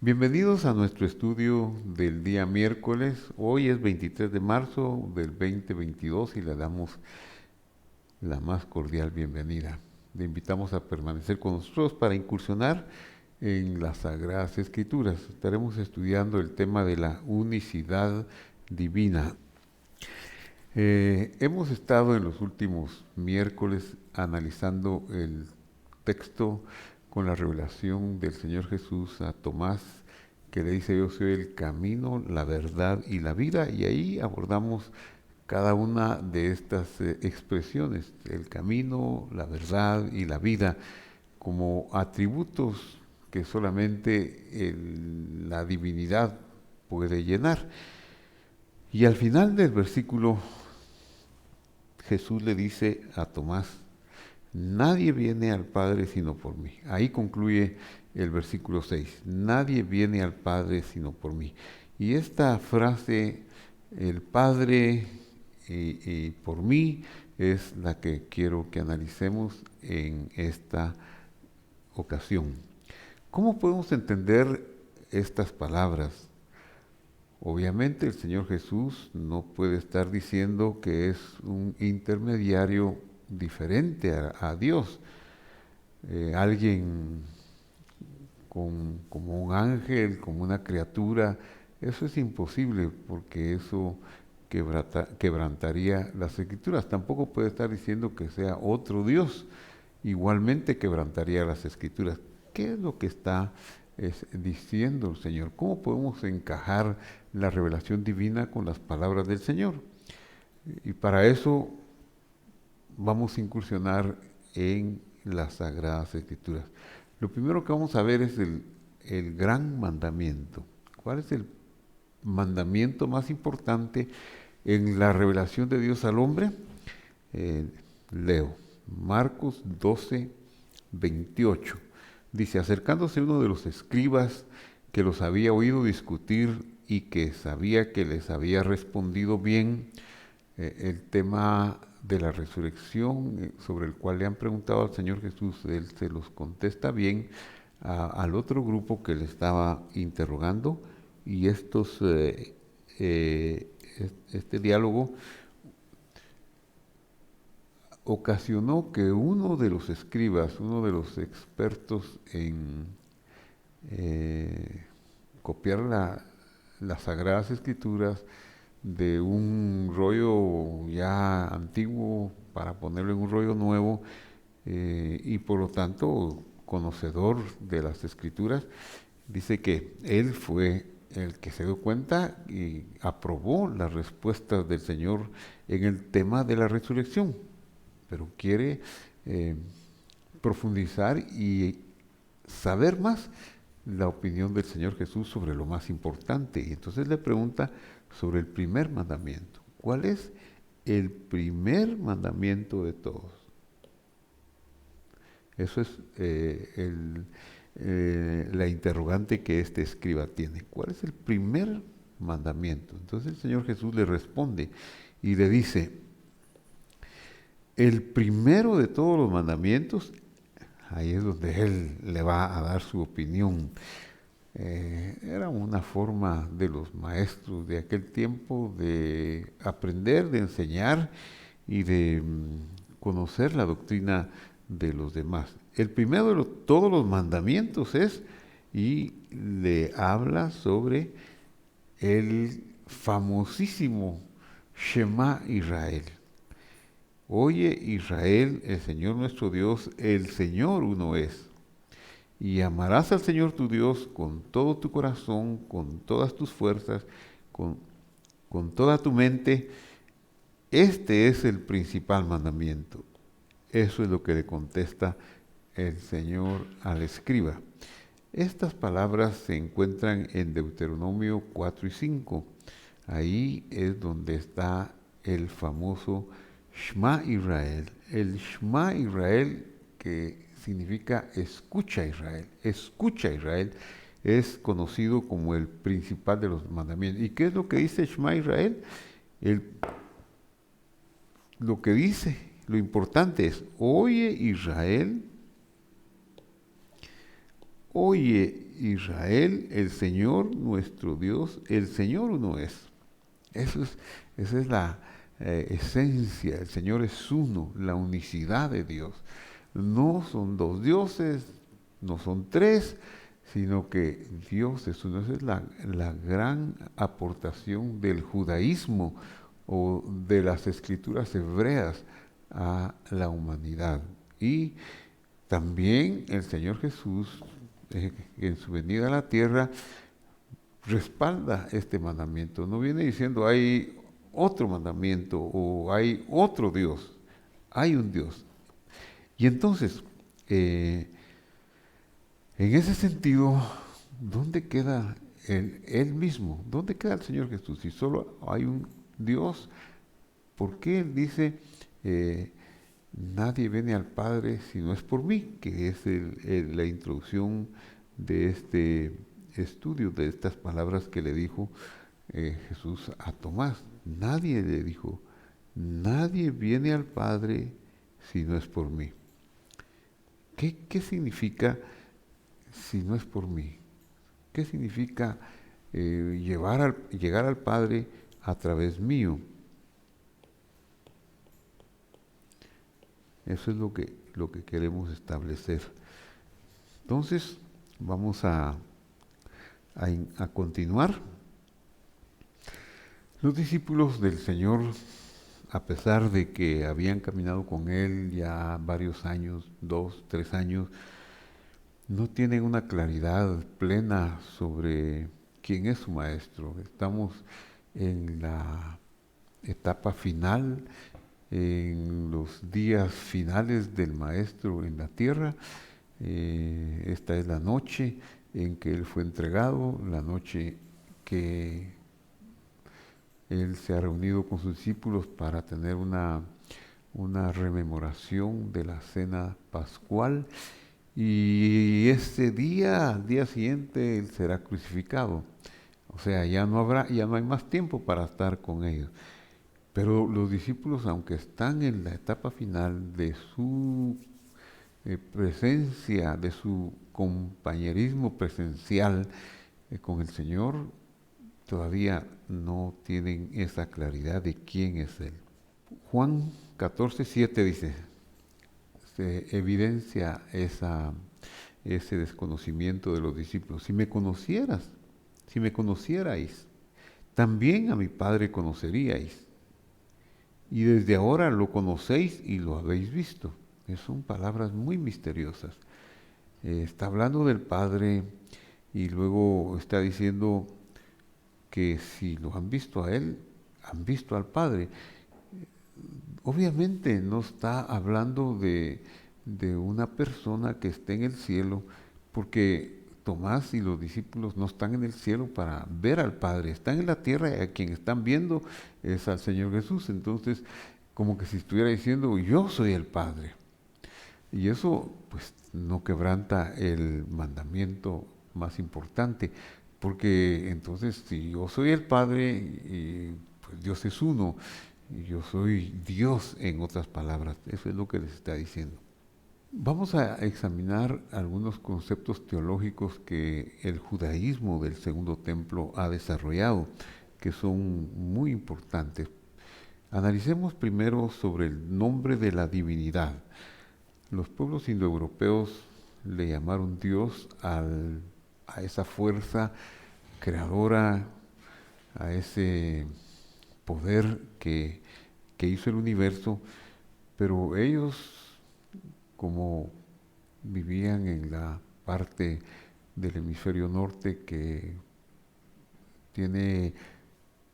Bienvenidos a nuestro estudio del día miércoles. Hoy es 23 de marzo del 2022 y le damos la más cordial bienvenida. Le invitamos a permanecer con nosotros para incursionar en las Sagradas Escrituras. Estaremos estudiando el tema de la unicidad divina. Hemos estado en los últimos miércoles analizando el texto con la revelación del Señor Jesús a Tomás, que le dice: yo soy el camino, la verdad y la vida, y ahí abordamos cada una de estas expresiones, el camino, la verdad y la vida, como atributos que solamente la divinidad puede llenar. Y al final del versículo, Jesús le dice a Tomás: nadie viene al Padre sino por mí. Ahí concluye el versículo 6. Nadie viene al Padre sino por mí. Y esta frase, el Padre y por mí, es la que quiero que analicemos en esta ocasión. ¿Cómo podemos entender estas palabras? Obviamente el Señor Jesús no puede estar diciendo que es un intermediario diferente a Dios, alguien como un ángel, como una criatura. Eso es imposible porque eso quebrantaría las Escrituras. Tampoco puede estar diciendo que sea otro Dios, igualmente quebrantaría las Escrituras. ¿Qué es lo que está diciendo el Señor? ¿Cómo podemos encajar la revelación divina con las palabras del Señor? Y para eso vamos a incursionar en las Sagradas Escrituras. Lo primero que vamos a ver es el gran mandamiento. ¿Cuál es el mandamiento más importante en la revelación de Dios al hombre? Leo, Marcos 12, 28. Dice: acercándose uno de los escribas que los había oído discutir y que sabía que les había respondido bien el tema de la resurrección, sobre el cual le han preguntado al Señor Jesús, él se los contesta bien al otro grupo que le estaba interrogando, y este diálogo ocasionó que uno de los escribas, uno de los expertos en copiar las Sagradas Escrituras de un rollo ya antiguo para ponerlo en un rollo nuevo, y por lo tanto conocedor de las Escrituras, dice que él fue el que se dio cuenta y aprobó las respuestas del Señor en el tema de la resurrección, pero quiere profundizar y saber más la opinión del Señor Jesús sobre lo más importante. Y entonces le pregunta sobre el primer mandamiento. ¿Cuál es el primer mandamiento de todos? Eso es la interrogante que este escriba tiene. ¿Cuál es el primer mandamiento? Entonces el Señor Jesús le responde y le dice: el primero de todos los mandamientos. Ahí es donde él le va a dar su opinión. Era una forma de los maestros de aquel tiempo de aprender, de enseñar y de conocer la doctrina de los demás. El primero de todos los mandamientos es, y le habla sobre el famosísimo Shema Israel. Oye Israel, el Señor nuestro Dios, el Señor uno es. Y amarás al Señor tu Dios con todo tu corazón, con todas tus fuerzas, con toda tu mente. Este es el principal mandamiento. Eso es lo que le contesta el Señor al escriba. Estas palabras se encuentran en Deuteronomio 4 y 5. Ahí es donde está el famoso Shema Israel. El Shema Israel, que significa escucha Israel. Escucha Israel es conocido como el principal de los mandamientos. ¿Y qué es lo que dice Shema Israel? Lo que dice, lo importante es: oye Israel, oye Israel, el Señor nuestro Dios, el Señor uno es. Esa es la esencia, el Señor es uno, la unicidad de Dios. No son dos dioses, no son tres, sino que Dios es uno. Esa es la gran aportación del judaísmo o de las escrituras hebreas a la humanidad. Y también el Señor Jesús, en su venida a la tierra, respalda este mandamiento. No viene diciendo hay otro mandamiento o hay otro Dios. Hay un Dios. Y entonces, en ese sentido, ¿dónde queda él mismo? ¿Dónde queda el Señor Jesús? Si solo hay un Dios, ¿por qué Él dice, nadie viene al Padre si no es por mí? Que es la introducción de este estudio, de estas palabras que le dijo Jesús a Tomás. Nadie le dijo, nadie viene al Padre si no es por mí. ¿Qué significa si no es por mí? ¿Qué significa llegar al Padre a través mío? Eso es lo que queremos establecer. Entonces, vamos a continuar. Los discípulos del Señor, a pesar de que habían caminado con Él ya varios años, 2, 3 años, no tienen una claridad plena sobre quién es su Maestro. Estamos en la etapa final, en los días finales del Maestro en la tierra. Esta es la noche en que Él fue entregado, la noche que Él se ha reunido con sus discípulos para tener una rememoración de la cena pascual. Y ese día, al día siguiente, Él será crucificado. O sea, ya no hay más tiempo para estar con ellos. Pero los discípulos, aunque están en la etapa final de su presencia, de su compañerismo presencial con el Señor, todavía no tienen esa claridad de quién es Él. Juan 14:7 dice, se evidencia ese desconocimiento de los discípulos. Si me conocierais, también a mi Padre conoceríais. Y desde ahora lo conocéis y lo habéis visto. Son palabras muy misteriosas. Está hablando del Padre y luego está diciendo que si lo han visto a Él, han visto al Padre. Obviamente no está hablando de una persona que esté en el cielo, porque Tomás y los discípulos no están en el cielo para ver al Padre, están en la tierra y a quien están viendo es al Señor Jesús. Entonces, como que si estuviera diciendo, yo soy el Padre. Y eso, pues, no quebranta el mandamiento más importante, porque entonces, si yo soy el Padre, pues Dios es uno, y yo soy Dios, en otras palabras. Eso es lo que les está diciendo. Vamos a examinar algunos conceptos teológicos que el judaísmo del Segundo Templo ha desarrollado, que son muy importantes. Analicemos primero sobre el nombre de la divinidad. Los pueblos indoeuropeos le llamaron Dios a esa fuerza creadora, a ese poder que hizo el universo, pero ellos, como vivían en la parte del hemisferio norte que tiene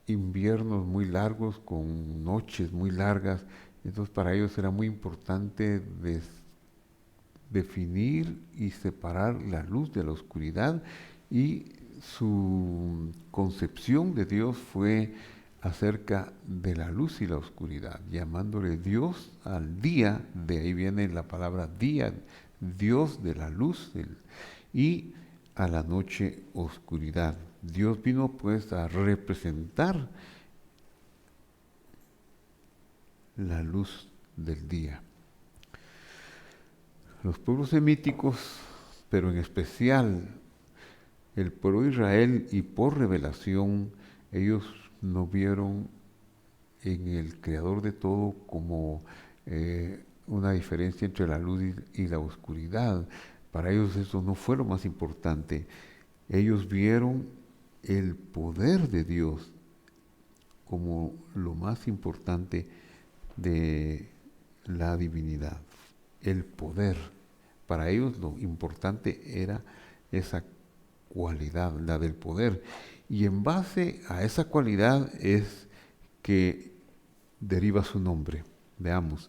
inviernos muy largos con noches muy largas, entonces para ellos era muy importante definir y separar la luz de la oscuridad, y su concepción de Dios fue acerca de la luz y la oscuridad, llamándole Dios al día, de ahí viene la palabra día, Dios de la luz, y a la noche oscuridad. Dios vino pues a representar la luz del día. Los pueblos semíticos, pero en especial el pueblo de Israel, y por revelación, ellos no vieron en el Creador de todo como una diferencia entre la luz y la oscuridad. Para ellos eso no fue lo más importante. Ellos vieron el poder de Dios como lo más importante de la divinidad. El poder. Para ellos lo importante era esa cualidad, la del poder. Y en base a esa cualidad es que deriva su nombre. Veamos,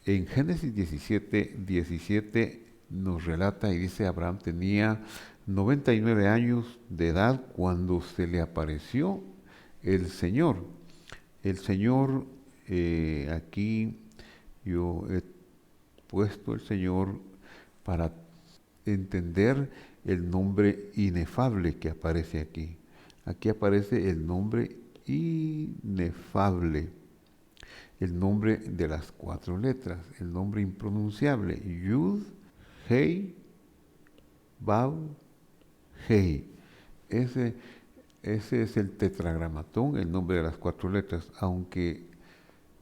en Génesis 17 nos relata y dice: Abraham tenía 99 años de edad cuando se le apareció el Señor. El Señor, aquí yo he puesto el Señor para entender el nombre inefable que aparece aquí. Aquí aparece el nombre inefable, el nombre de las 4 letras, el nombre impronunciable, Yud, Hei, Vav, Hei. Ese es el tetragramatón, el nombre de las 4 letras, aunque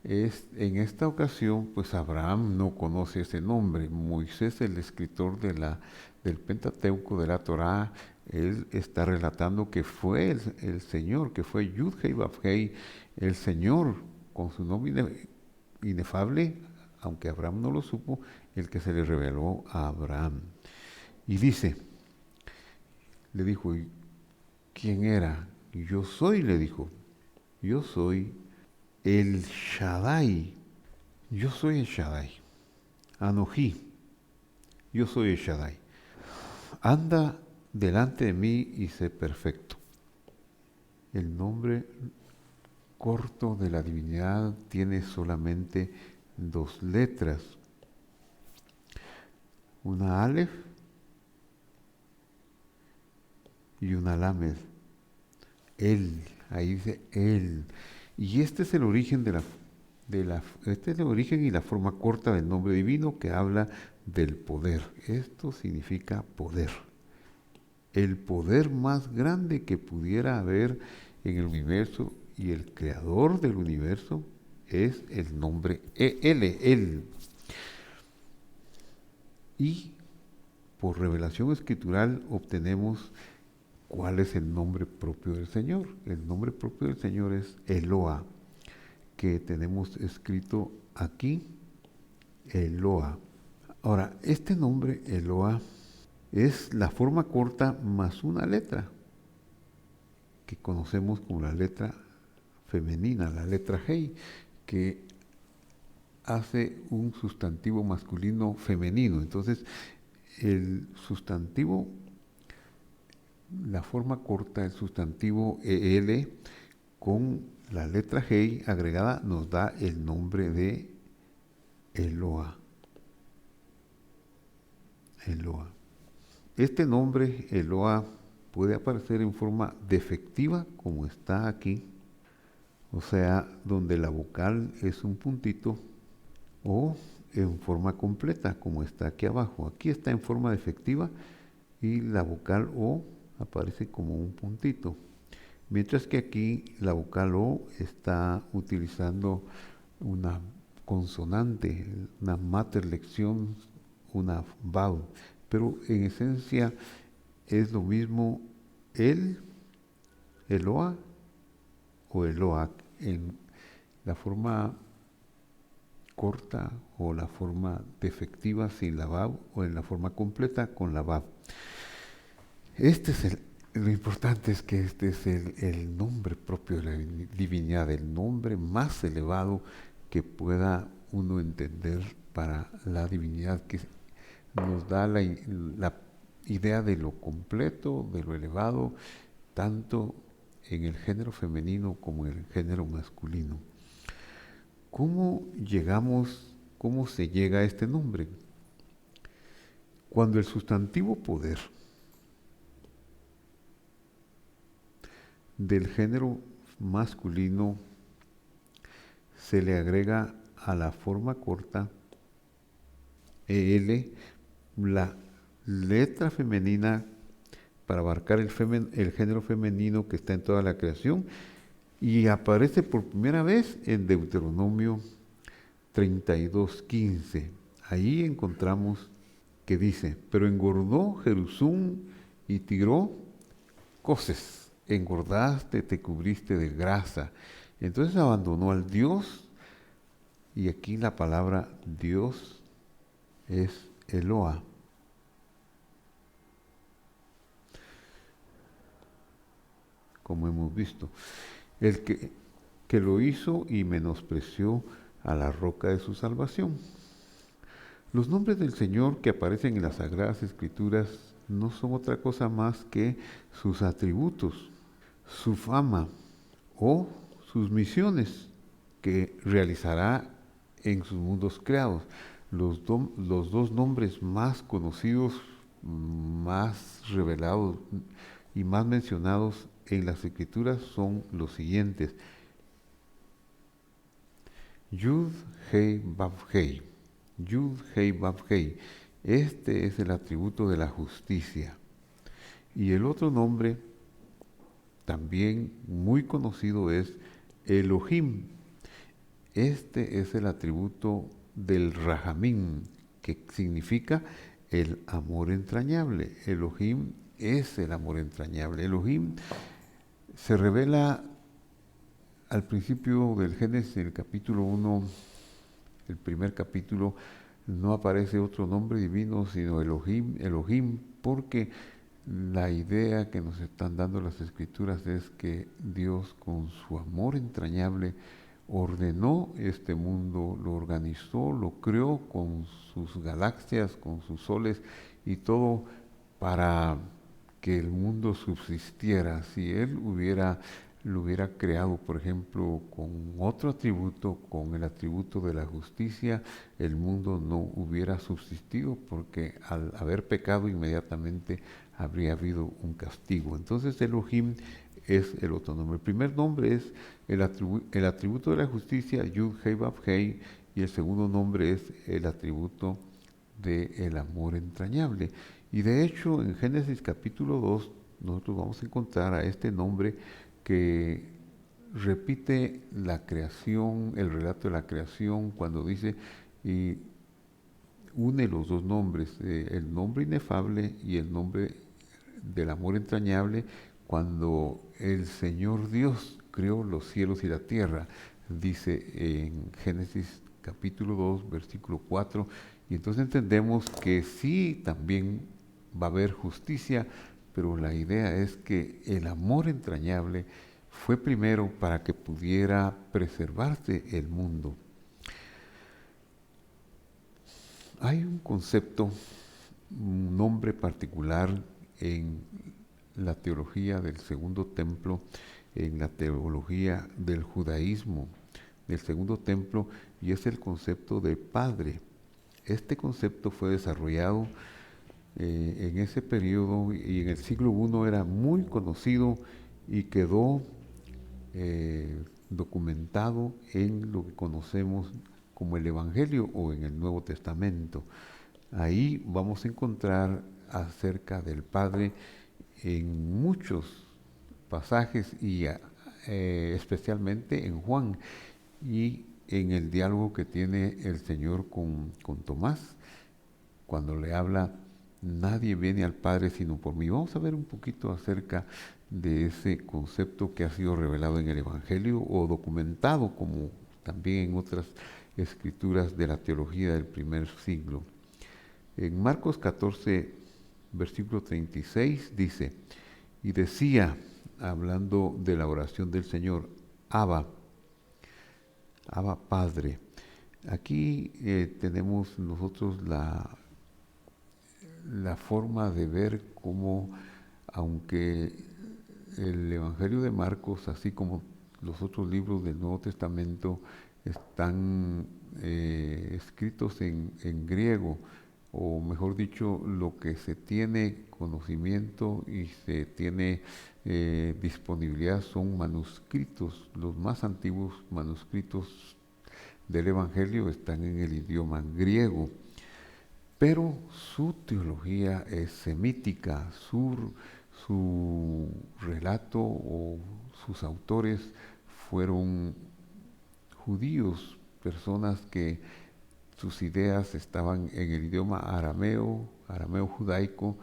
en esta ocasión, pues Abraham no conoce ese nombre. Moisés, el escritor del Pentateuco, de la Torá, él está relatando que fue el Señor, que fue Yud Hei Vav Hei, el Señor, con su nombre inefable, aunque Abraham no lo supo, el que se le reveló a Abraham. Y dice, le dijo: ¿quién era? Yo soy, le dijo. Yo soy el Shaddai. Yo soy el Shaddai. Anojí. Yo soy el Shaddai. Anda delante de mí y sé perfecto. El nombre corto de la divinidad tiene solamente 2 letras. Una Aleph y una Lamed. Él, ahí dice Él. Y este es el origen este es el origen y la forma corta del nombre divino que habla del poder. Esto significa poder. El poder más grande que pudiera haber en el universo, y el creador del universo es el nombre Él. Y por revelación escritural obtenemos cuál es el nombre propio del Señor. El nombre propio del Señor es Eloa, que tenemos escrito aquí, Eloa. Ahora, este nombre Eloa es la forma corta más una letra, que conocemos como la letra femenina, la letra Hei, que hace un sustantivo masculino femenino. Entonces, el sustantivo, la forma corta, el sustantivo EL, con la letra Hei agregada, nos da el nombre de Eloa. Eloa. Este nombre, Eloa, puede aparecer en forma defectiva, como está aquí, o sea, donde la vocal es un puntito, o en forma completa, como está aquí abajo. Aquí está en forma defectiva y la vocal O aparece como un puntito. Mientras que aquí la vocal O está utilizando una consonante, una materlección, una vowel. Pero en esencia es lo mismo Eloa o Eloa, en la forma corta o la forma defectiva sin la vav, o en la forma completa con la vav. Lo importante es que este es el nombre propio de la divinidad, el nombre más elevado que pueda uno entender para la divinidad, que nos da la idea de lo completo, de lo elevado, tanto en el género femenino como en el género masculino. ¿Cómo se llega a este nombre? Cuando el sustantivo poder del género masculino se le agrega a la forma corta EL, la letra femenina para abarcar el género femenino que está en toda la creación y aparece por primera vez en Deuteronomio 32:15. Ahí encontramos que dice, pero engordó Jerusún y tiró coces, engordaste, te cubriste de grasa. Entonces abandonó al Dios, y aquí la palabra Dios es Eloa. Como hemos visto, el que lo hizo y menospreció a la roca de su salvación. Los nombres del Señor que aparecen en las Sagradas Escrituras no son otra cosa más que sus atributos, su fama o sus misiones que realizará en sus mundos creados. Los dos nombres más conocidos, más revelados y más mencionados en las Escrituras son los siguientes: Yud, Hei, Vav, Hei. Yud, Hei, Vav, Hei. Este es el atributo de la justicia. Y el otro nombre, también muy conocido, es Elohim. Este es el atributo del Rahamim, que significa el amor entrañable. Elohim es el amor entrañable. Elohim se revela al principio del Génesis, en el capítulo 1, el primer capítulo, no aparece otro nombre divino sino Elohim, Elohim, porque la idea que nos están dando las Escrituras es que Dios, con su amor entrañable, ordenó este mundo, lo organizó, lo creó con sus galaxias, con sus soles y todo para que el mundo subsistiera. Si Él lo hubiera creado, por ejemplo, con otro atributo, con el atributo de la justicia, el mundo no hubiera subsistido, porque al haber pecado inmediatamente habría habido un castigo. Entonces Elohim es el otro nombre. El primer nombre es el atributo de la justicia, Yud, Hei, Vav, Hei, y el segundo nombre es el atributo del amor entrañable. Y de hecho, en Génesis capítulo 2, nosotros vamos a encontrar a este nombre que repite la creación, el relato de la creación, cuando dice, y une los dos nombres, el nombre inefable y el nombre del amor entrañable, cuando el Señor Dios creó los cielos y la tierra, dice en Génesis capítulo 2, versículo 4, y entonces entendemos que sí, también va a haber justicia, pero la idea es que el amor entrañable fue primero para que pudiera preservarse el mundo. Hay un concepto, un nombre particular en la teología del Segundo Templo, en la teología del judaísmo, del Segundo Templo, y es el concepto de Padre. Este concepto fue desarrollado en ese periodo y en el siglo I era muy conocido y quedó documentado en lo que conocemos como el Evangelio o en el Nuevo Testamento. Ahí vamos a encontrar acerca del Padre en muchos pasajes y especialmente en Juan y en el diálogo que tiene el Señor con Tomás, cuando le habla: nadie viene al Padre sino por mí. Vamos a ver un poquito acerca de ese concepto que ha sido revelado en el Evangelio o documentado como también en otras escrituras de la teología del primer siglo. En Marcos 14, versículo 36 dice: y decía, hablando de la oración del Señor, Abba, Abba Padre. Aquí tenemos nosotros la forma de ver cómo, aunque el Evangelio de Marcos, así como los otros libros del Nuevo Testamento, están escritos en griego, o mejor dicho, lo que se tiene conocimiento y se tiene disponibilidad son manuscritos. Los más antiguos manuscritos del Evangelio están en el idioma griego, pero su teología es semítica, su relato o sus autores fueron judíos, personas que sus ideas estaban en el idioma arameo, arameo judaico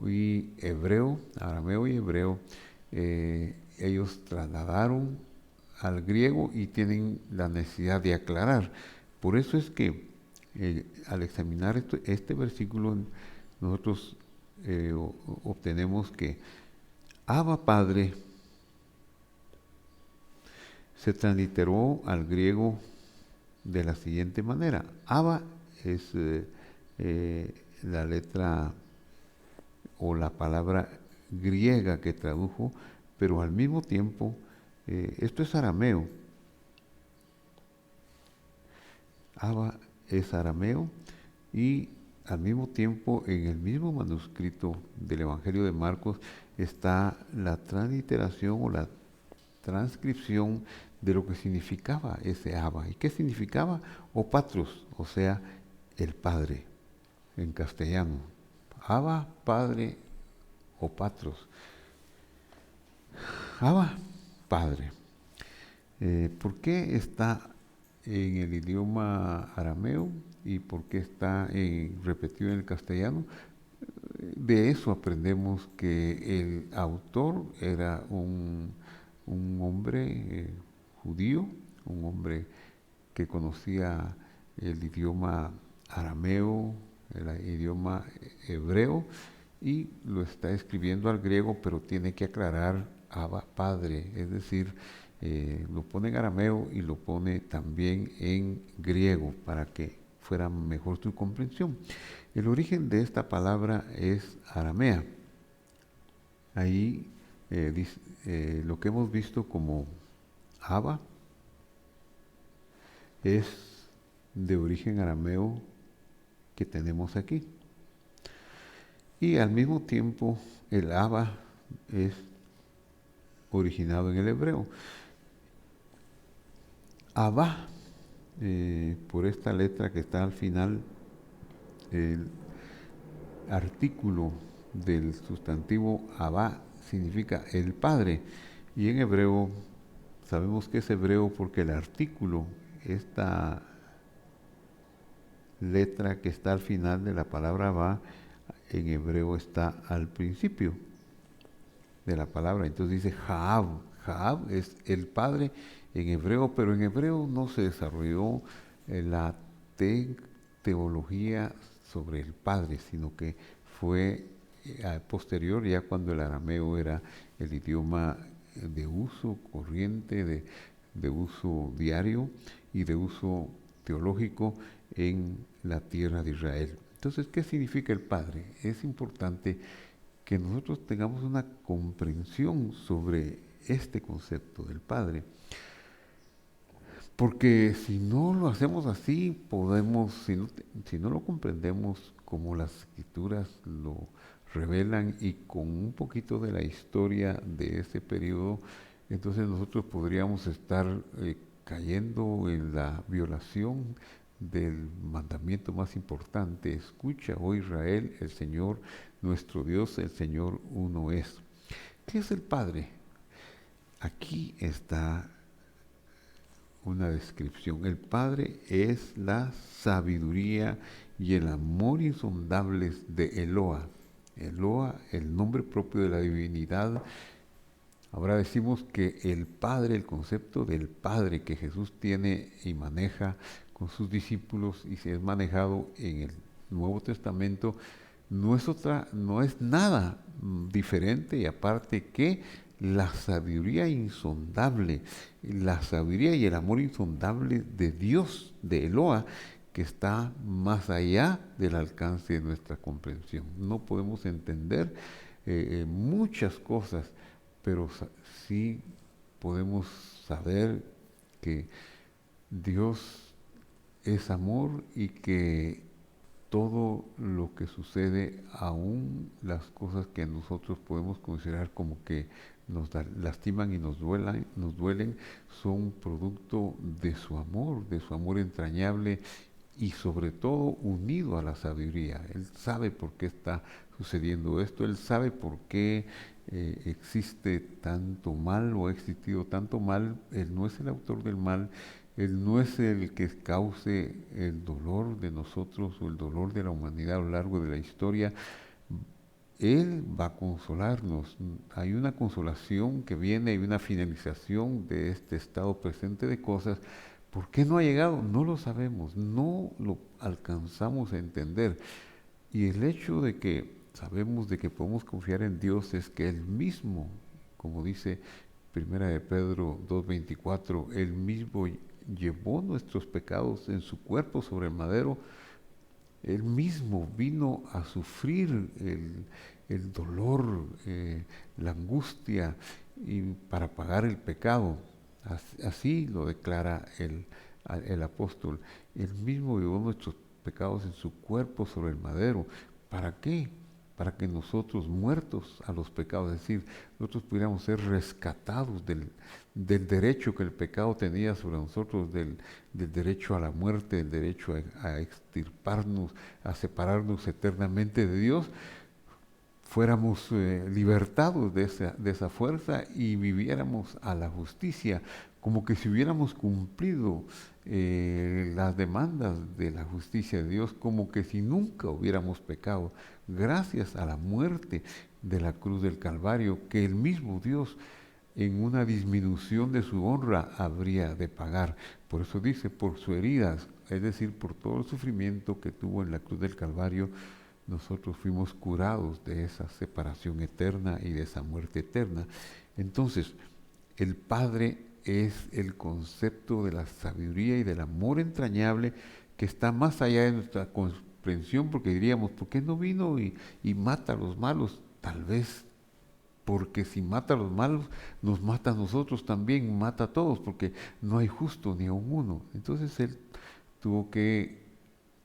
y hebreo, arameo y hebreo. Ellos trasladaron al griego y tienen la necesidad de aclarar. Por eso es que al examinar este versículo, nosotros obtenemos que Abba Padre se transliteró al griego de la siguiente manera. Abba es la letra o la palabra griega que tradujo, pero al mismo tiempo, esto es arameo. Abba es arameo y al mismo tiempo en el mismo manuscrito del Evangelio de Marcos está la transliteración o la transcripción de lo que significaba ese Abba. ¿Y qué significaba? O Patros, o sea, el Padre, en castellano. Abba, Padre o Patros. Abba, Padre. ¿Por qué está en el idioma arameo y por qué está repetido en el castellano? De eso aprendemos que el autor era un hombre judío, un hombre que conocía el idioma arameo, el idioma hebreo, y lo está escribiendo al griego, pero tiene que aclarar Abba, Padre, es decir, lo pone en arameo y lo pone también en griego para que fuera mejor su comprensión. El origen de esta palabra es aramea. Ahí lo que hemos visto como Abba es de origen arameo que tenemos aquí. Y al mismo tiempo el Abba es originado en el hebreo. Abba, por esta letra que está al final, el artículo del sustantivo Abba significa el Padre. Y en hebreo, sabemos que es hebreo porque el artículo, esta letra que está al final de la palabra Abba, en hebreo está al principio de la palabra. Entonces dice Jaab. Jaab es el Padre en hebreo, pero en hebreo no se desarrolló la teología sobre el Padre, sino que fue posterior, ya cuando el arameo era el idioma de uso corriente, de uso diario y de uso teológico en la tierra de Israel. Entonces, ¿qué significa el Padre? Es importante que nosotros tengamos una comprensión sobre este concepto del Padre. Porque si no lo hacemos así, podemos, si no lo comprendemos como las escrituras lo revelan y con un poquito de la historia de ese periodo, entonces nosotros podríamos estar cayendo en la violación del mandamiento más importante. Escucha, oh Israel, el Señor nuestro Dios, el Señor uno es. ¿Qué es el Padre? Aquí está una descripción. El Padre es la sabiduría y el amor insondables de Eloa. Eloa, el nombre propio de la divinidad. Ahora decimos que el Padre, el concepto del Padre que Jesús tiene y maneja con sus discípulos y se es manejado en el Nuevo Testamento, no es nada diferente y aparte que la sabiduría insondable, la sabiduría y el amor insondable de Dios, de Eloa, que está más allá del alcance de nuestra comprensión. No podemos entender muchas cosas, pero sí podemos saber que Dios es amor y que todo lo que sucede, aún las cosas que nosotros podemos considerar como que nos lastiman y nos duelen, son producto de su amor entrañable y sobre todo unido a la sabiduría. Él sabe por qué está sucediendo esto, Él sabe por qué existe tanto mal o ha existido tanto mal, Él no es el autor del mal, Él no es el que cause el dolor de nosotros o el dolor de la humanidad a lo largo de la historia. Él va a consolarnos. Hay una consolación que viene, hay una finalización de este estado presente de cosas. ¿Por qué no ha llegado? No lo sabemos, no lo alcanzamos a entender. Y el hecho de que sabemos de que podemos confiar en Dios es que Él mismo, como dice Primera de Pedro 2:24, Él mismo llevó nuestros pecados en su cuerpo sobre el madero. Él mismo vino a sufrir el dolor, la angustia y para pagar el pecado. Así lo declara el apóstol. Él mismo llevó nuestros pecados en su cuerpo sobre el madero. ¿Para qué? Para que nosotros, muertos a los pecados, es decir, nosotros pudiéramos ser rescatados del derecho que el pecado tenía sobre nosotros, del derecho a la muerte, del derecho a extirparnos, a separarnos eternamente de Dios, fuéramos libertados de esa fuerza y viviéramos a la justicia, como que si hubiéramos cumplido las demandas de la justicia de Dios, como que si nunca hubiéramos pecado, gracias a la muerte de la cruz del Calvario, que el mismo Dios en una disminución de su honra habría de pagar. Por eso dice, por sus heridas, es decir, por todo el sufrimiento que tuvo en la cruz del Calvario, nosotros fuimos curados de esa separación eterna y de esa muerte eterna. Entonces, el Padre es el concepto de la sabiduría y del amor entrañable que está más allá de nuestra comprensión, porque diríamos, ¿por qué no vino y mata a los malos? Tal vez porque si mata a los malos, nos mata a nosotros también, mata a todos, porque no hay justo ni a un uno. Entonces Él tuvo que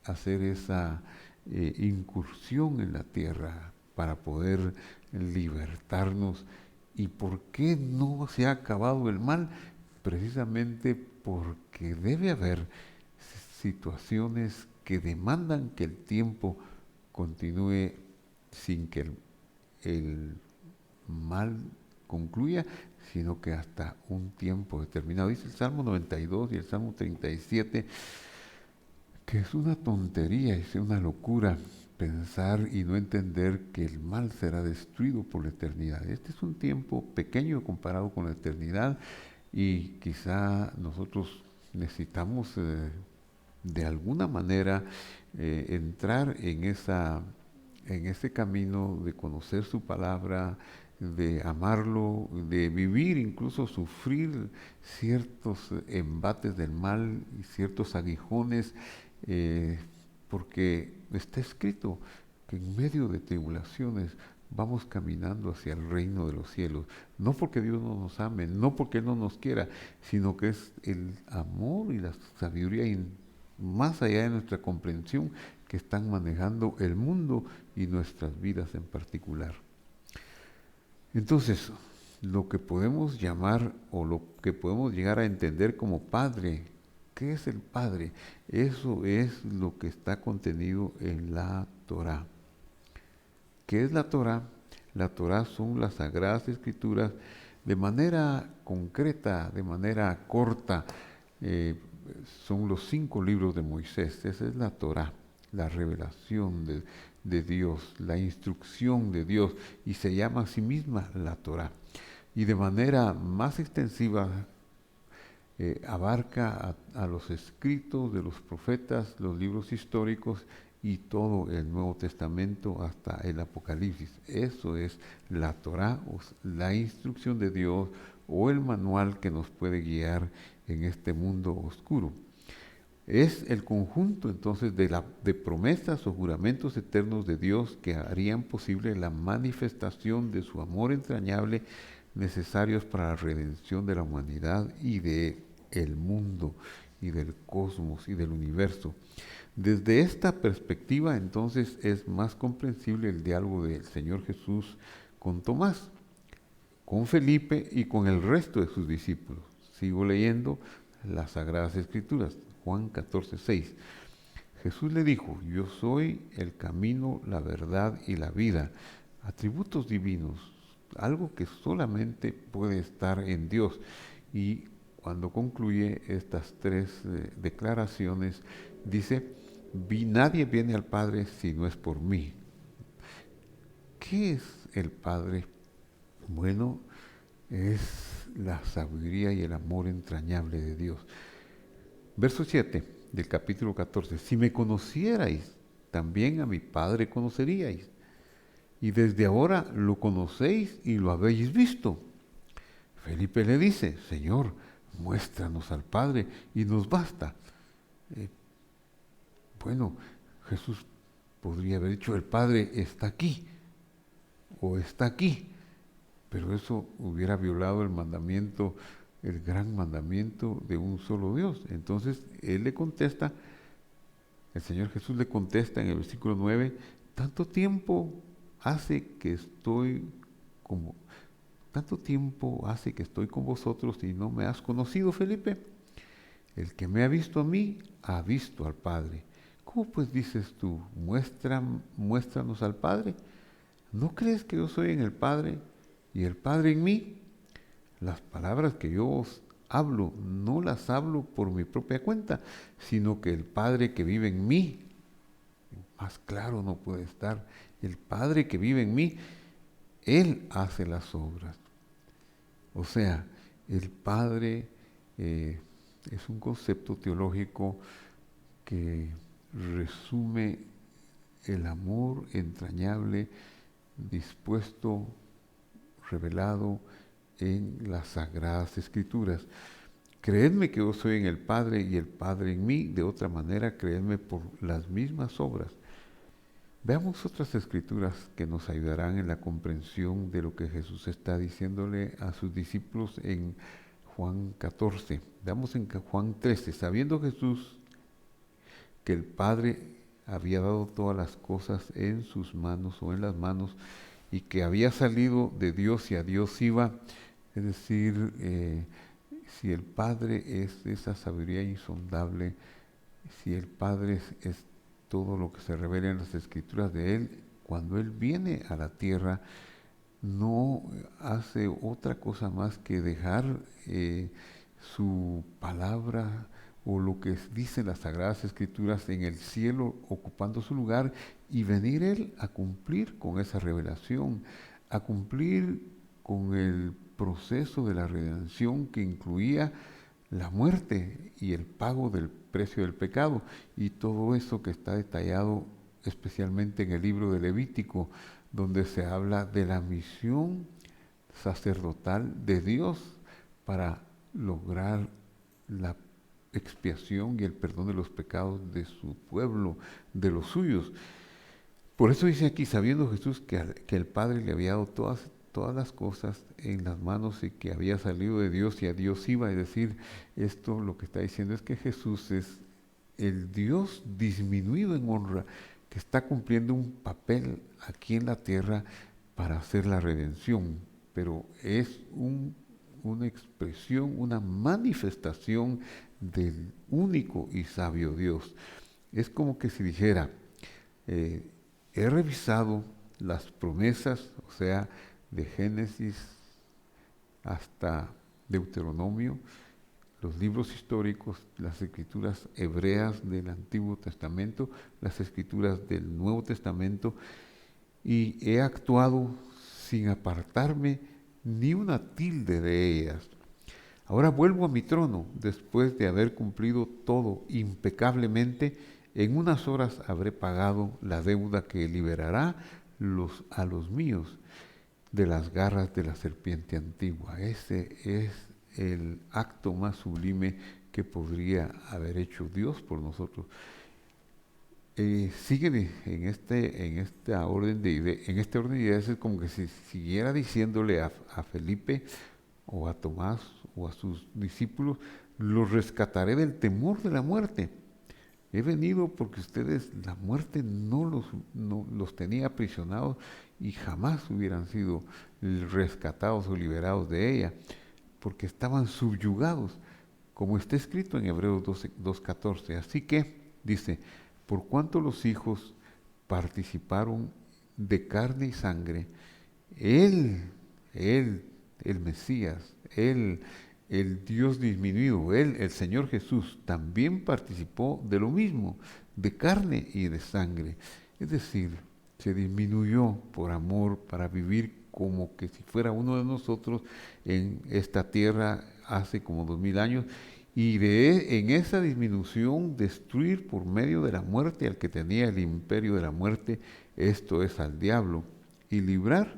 hacer esa incursión en la tierra para poder libertarnos. ¿Y por qué no se ha acabado el mal? Precisamente porque debe haber situaciones que demandan que el tiempo continúe sin que el mal concluya, sino que hasta un tiempo determinado. Dice el Salmo 92 y el Salmo 37 que es una tontería, es una locura pensar y no entender que el mal será destruido por la eternidad. Este es un tiempo pequeño comparado con la eternidad y quizá nosotros necesitamos de alguna manera entrar en ese camino de conocer su palabra, de amarlo, de vivir, incluso sufrir ciertos embates del mal y ciertos aguijones, eh, porque está escrito que en medio de tribulaciones vamos caminando hacia el reino de los cielos. No porque Dios no nos ame, no porque Él no nos quiera, sino que es el amor y la sabiduría más allá de nuestra comprensión que están manejando el mundo y nuestras vidas en particular. Entonces, lo que podemos llamar o lo que podemos llegar a entender como Padre, ¿qué es el Padre? Eso es lo que está contenido en la Torá. ¿Qué es la Torá? La Torá son las Sagradas Escrituras de manera concreta, de manera corta. Son los 5 libros de Moisés. Esa es la Torá, la revelación de Dios, la instrucción de Dios, y se llama a sí misma la Torá. Y de manera más extensiva abarca a los escritos de los profetas, los libros históricos y todo el Nuevo Testamento hasta el Apocalipsis. Eso es la Torá, la instrucción de Dios o el manual que nos puede guiar en este mundo oscuro. Es el conjunto entonces de promesas o juramentos eternos de Dios que harían posible la manifestación de su amor entrañable necesarios para la redención de la humanidad y de el mundo y del cosmos y del universo. Desde esta perspectiva entonces es más comprensible el diálogo del Señor Jesús con Tomás, con Felipe y con el resto de sus discípulos. Sigo leyendo las Sagradas Escrituras, Juan 14:6. Jesús le dijo, yo soy el camino, la verdad y la vida. Atributos divinos, algo que solamente puede estar en Dios. Y cuando concluye estas tres declaraciones, dice, nadie viene al Padre si no es por mí. ¿Qué es el Padre? Bueno, es la sabiduría y el amor entrañable de Dios. Verso 7 del capítulo 14. Si me conocierais, también a mi Padre conoceríais. Y desde ahora lo conocéis y lo habéis visto. Felipe le dice, Señor, muéstranos al Padre y nos basta. Eh, bueno, Jesús podría haber dicho, el Padre está aquí o está aquí, pero eso hubiera violado el mandamiento, el gran mandamiento de un solo Dios. Entonces él le contesta, el Señor Jesús le contesta en el versículo 9, tanto tiempo hace que estoy con vosotros y no me has conocido, Felipe. El que me ha visto a mí, ha visto al Padre. ¿Cómo pues dices tú, muéstranos al Padre? ¿No crees que yo soy en el Padre y el Padre en mí? Las palabras que yo os hablo, no las hablo por mi propia cuenta, sino que el Padre que vive en mí, más claro no puede estar, el Padre que vive en mí, Él hace las obras. O sea, el Padre es un concepto teológico que resume el amor entrañable dispuesto, revelado en las Sagradas Escrituras. Creedme que yo soy en el Padre y el Padre en mí, de otra manera creedme por las mismas obras. Veamos otras escrituras que nos ayudarán en la comprensión de lo que Jesús está diciéndole a sus discípulos en Juan 14. Veamos en Juan 13. Sabiendo Jesús que el Padre había dado todas las cosas en sus manos o en las manos y que había salido de Dios y a Dios iba, es decir, si el Padre es esa sabiduría insondable, si el Padre es todo lo que se revela en las Escrituras de Él, cuando Él viene a la tierra, no hace otra cosa más que dejar su palabra o lo que dicen las Sagradas Escrituras en el cielo ocupando su lugar y venir Él a cumplir con esa revelación, a cumplir con el proceso de la redención que incluía la muerte y el pago del precio del pecado y todo eso que está detallado especialmente en el libro de Levítico, donde se habla de la misión sacerdotal de Dios para lograr la expiación y el perdón de los pecados de su pueblo, de los suyos. Por eso dice aquí, sabiendo Jesús que el Padre le había dado todas las cosas en las manos y que había salido de Dios y a Dios iba, es decir, esto lo que está diciendo es que Jesús es el Dios disminuido en honra, que está cumpliendo un papel aquí en la tierra para hacer la redención, pero es una expresión, una manifestación del único y sabio Dios. Es como que si dijera, he revisado las promesas, o sea, de Génesis hasta Deuteronomio, los libros históricos, las escrituras hebreas del Antiguo Testamento, las escrituras del Nuevo Testamento, y he actuado sin apartarme ni una tilde de ellas. Ahora vuelvo a mi trono, después de haber cumplido todo impecablemente, en unas horas habré pagado la deuda que liberará a los míos de las garras de la serpiente antigua. Ese es el acto más sublime que podría haber hecho Dios por nosotros. Sigue en este orden de ideas, es como que si siguiera diciéndole a Felipe o a Tomás o a sus discípulos, los rescataré del temor de la muerte. He venido porque ustedes, la muerte no los tenía aprisionados y jamás hubieran sido rescatados o liberados de ella, porque estaban subyugados, como está escrito en Hebreos 2:14. Así que, dice, por cuanto los hijos participaron de carne y sangre, Él Él, el Mesías, Él, el Dios disminuido, Él, el Señor Jesús, también participó de lo mismo, de carne y de sangre. Es decir, se disminuyó por amor para vivir como que si fuera uno de nosotros en esta tierra hace como 2000 años, y en esa disminución destruir por medio de la muerte al que tenía el imperio de la muerte, esto es al diablo, y librar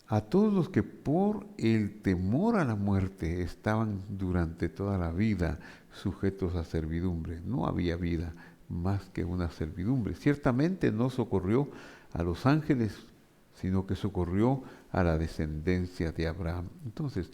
a todos los que por el temor a la muerte estaban durante toda la vida sujetos a servidumbre. No había vida más que una servidumbre. Ciertamente no socorrió a los ángeles, sino que socorrió a la descendencia de Abraham. Entonces,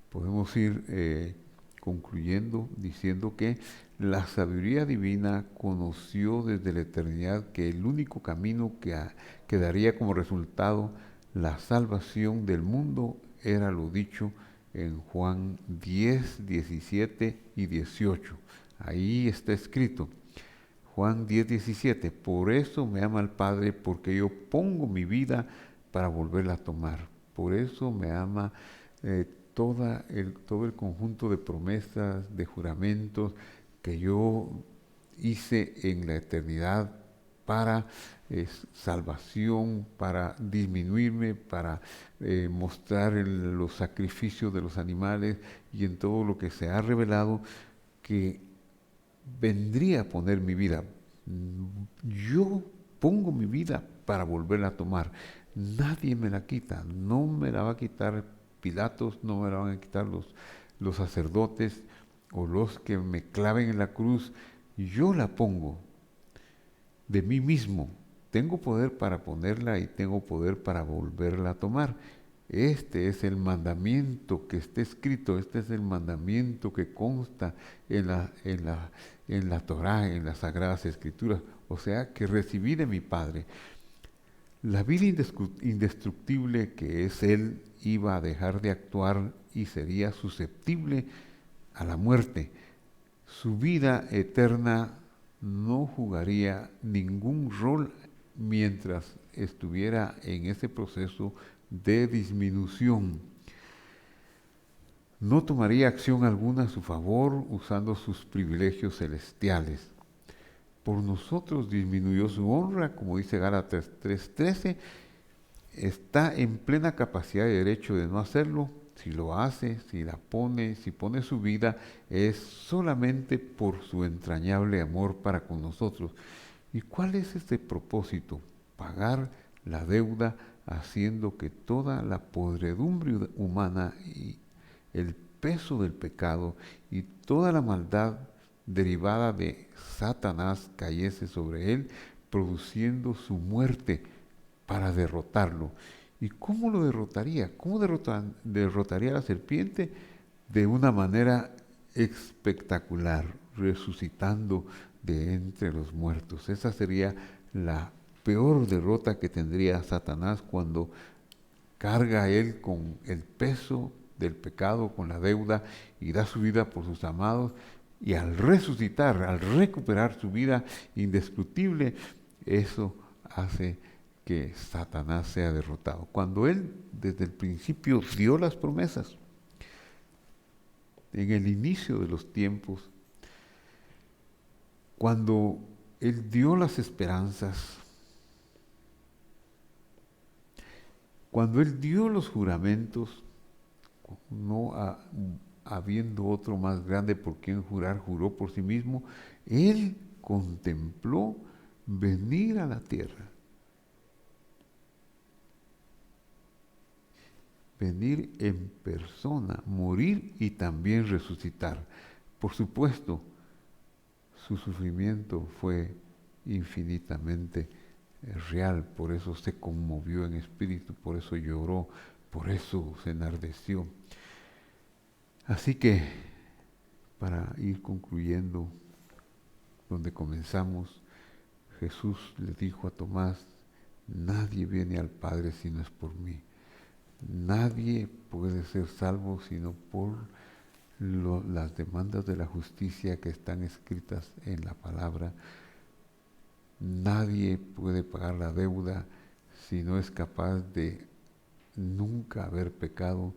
podemos ir concluyendo diciendo que la sabiduría divina conoció desde la eternidad que el único camino que daría como resultado la salvación del mundo era lo dicho en Juan 10, 17 y 18. Ahí está escrito, Juan 10, 17, por eso me ama el Padre, porque yo pongo mi vida para volverla a tomar. Por eso me ama todo el conjunto de promesas, de juramentos que yo hice en la eternidad para salvación, para disminuirme, para mostrar los sacrificios de los animales y en todo lo que se ha revelado que vendría a poner mi vida. Yo pongo mi vida para volverla a tomar. Nadie me la quita, no me la va a quitar Pilatos, no me la van a quitar los sacerdotes o los que me claven en la cruz. Yo la pongo de mí mismo. Tengo poder para ponerla y tengo poder para volverla a tomar. Este es el mandamiento que está escrito, este es el mandamiento que consta en la Torá, en las Sagradas Escrituras, o sea, que recibí de mi Padre. La vida indestructible que es Él iba a dejar de actuar y sería susceptible a la muerte. Su vida eterna no jugaría ningún rol mientras estuviera en ese proceso de disminución. No tomaría acción alguna a su favor usando sus privilegios celestiales. Por nosotros disminuyó su honra, como dice Gálatas 3:13, está en plena capacidad de derecho de no hacerlo. Si lo hace, si pone su vida, es solamente por su entrañable amor para con nosotros. ¿Y cuál es este propósito? Pagar la deuda haciendo que toda la podredumbre humana y el peso del pecado y toda la maldad derivada de Satanás cayese sobre él, produciendo su muerte para derrotarlo. ¿Y cómo lo derrotaría? ¿Cómo derrotaría a la serpiente? De una manera espectacular, resucitando de entre los muertos. Esa sería la peor derrota que tendría Satanás cuando carga a él con el peso del pecado, con la deuda, y da su vida por sus amados, y al resucitar, al recuperar su vida indescrutible, eso hace que Satanás sea derrotado. Cuando él desde el principio dio las promesas, en el inicio de los tiempos, cuando él dio las esperanzas, cuando él dio los juramentos, no habiendo otro más grande por quien jurar, juró por sí mismo, él contempló venir a la tierra, venir en persona, morir y también resucitar. Por supuesto, su sufrimiento fue infinitamente real, por eso se conmovió en espíritu, por eso lloró, por eso se enardeció. Así que, para ir concluyendo donde comenzamos, Jesús le dijo a Tomás, nadie viene al Padre si no es por mí. Nadie puede ser salvo sino por las demandas de la justicia que están escritas en la palabra. Nadie puede pagar la deuda si no es capaz de nunca haber pecado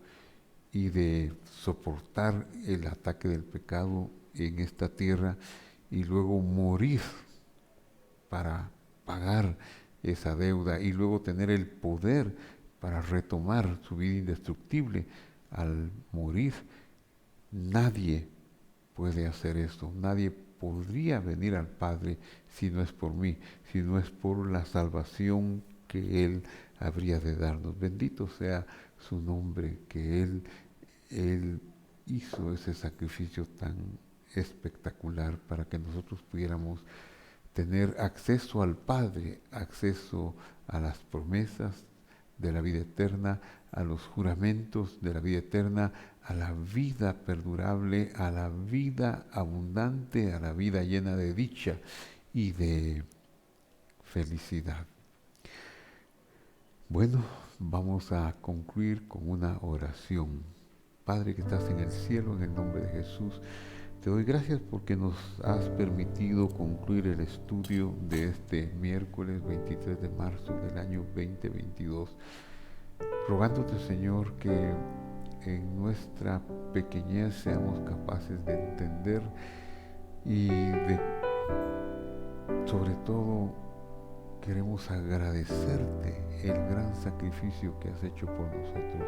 y de soportar el ataque del pecado en esta tierra y luego morir para pagar esa deuda y luego tener el poder para retomar su vida indestructible al morir. Nadie puede hacer esto, nadie podría venir al Padre si no es por mí, si no es por la salvación que Él habría de darnos. Bendito sea su nombre, que Él hizo ese sacrificio tan espectacular para que nosotros pudiéramos tener acceso al Padre, acceso a las promesas de la vida eterna, a los juramentos de la vida eterna, a la vida perdurable, a la vida abundante, a la vida llena de dicha y de felicidad. Bueno, vamos a concluir con una oración. Padre que estás en el cielo, en el nombre de Jesús, te doy gracias porque nos has permitido concluir el estudio de este miércoles 23 de marzo del año 2022, rogándote, Señor, que en nuestra pequeñez seamos capaces de entender y de, sobre todo, queremos agradecerte el gran sacrificio que has hecho por nosotros.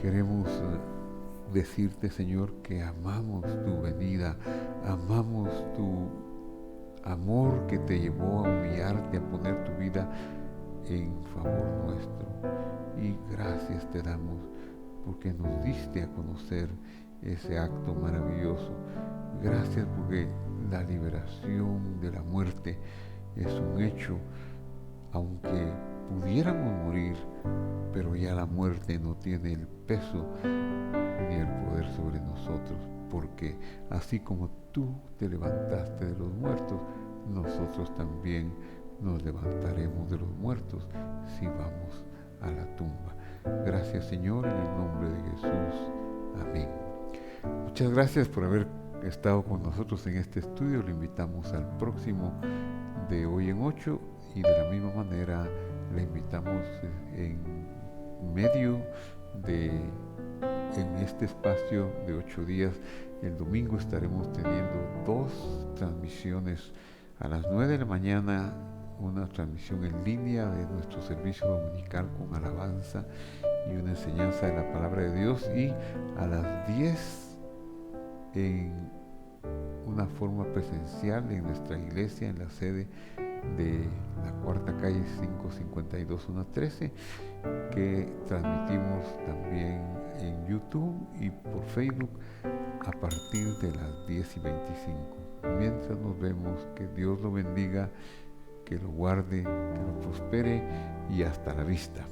Queremos decirte, Señor, que amamos tu venida, amamos tu amor que te llevó a humillarte, a poner tu vida en favor nuestro. Y gracias te damos porque nos diste a conocer ese acto maravilloso. Gracias porque la liberación de la muerte es un hecho, aunque pudiéramos morir, pero ya la muerte no tiene el peso ni el poder sobre nosotros, porque así como tú te levantaste de los muertos, nosotros también nos levantaremos de los muertos si vamos a la tumba. Gracias, Señor, en el nombre de Jesús. Amén. Muchas gracias por haber estado con nosotros en este estudio. Le invitamos al próximo de Hoy en 8 y de la misma manera le invitamos en medio de en este espacio de 8 días. El domingo estaremos teniendo 2 transmisiones a las 9 de la mañana, una transmisión en línea de nuestro servicio dominical con alabanza y una enseñanza de la palabra de Dios, y a las 10 en una forma presencial en nuestra iglesia, en la sede de la Cuarta Calle 552 113, que transmitimos también en YouTube y por Facebook a partir de las 10:25. Mientras nos vemos, que Dios lo bendiga, que lo guarde, que lo prospere y hasta la vista.